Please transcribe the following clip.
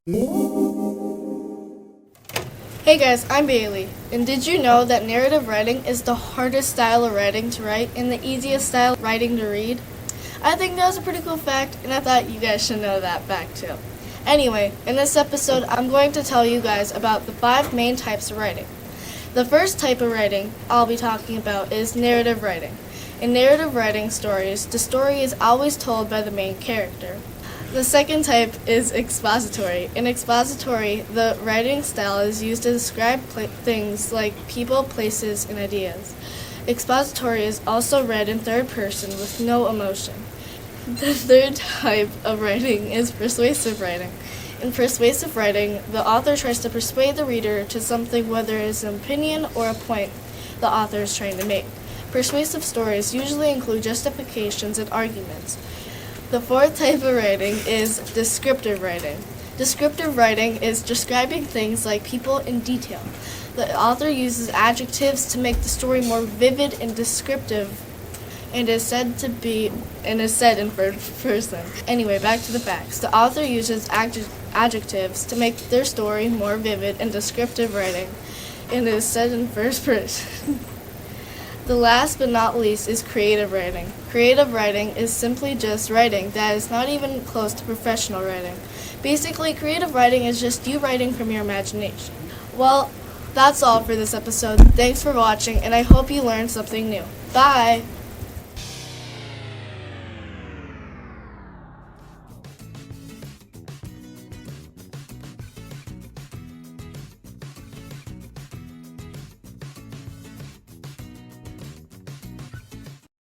Hey guys, I'm Bailey, and did you know that narrative writing is the hardest style of writing to write and the easiest style of writing to read? I think that was a pretty cool fact, and I thought you guys should know that fact too. Anyway, in this episode, I'm going to tell you guys about the 5 main types of writing. The first type of writing I'll be talking about is narrative writing. In narrative writing stories, the story is always told by the main character. The second type is expository. In expository, the writing style is used to describe things like people, places, and ideas. Expository is also read in third person with no emotion. The third type of writing is persuasive writing. In persuasive writing, the author tries to persuade the reader to something, whether it is an opinion or a point the author is trying to make. Persuasive stories usually include justifications and arguments. The fourth type of writing is descriptive writing. Descriptive writing is describing things like people in detail. The author uses adjectives to make the story more vivid and descriptive, and is said in third person. Anyway, back to the facts. The author uses adjectives to make their story more vivid and descriptive writing, and is said in first person. The last but not least is creative writing. Creative writing is simply just writing that is not even close to professional writing. Basically, creative writing is just you writing from your imagination. Well, that's all for this episode. Thanks for watching, and I hope you learned something new. Bye!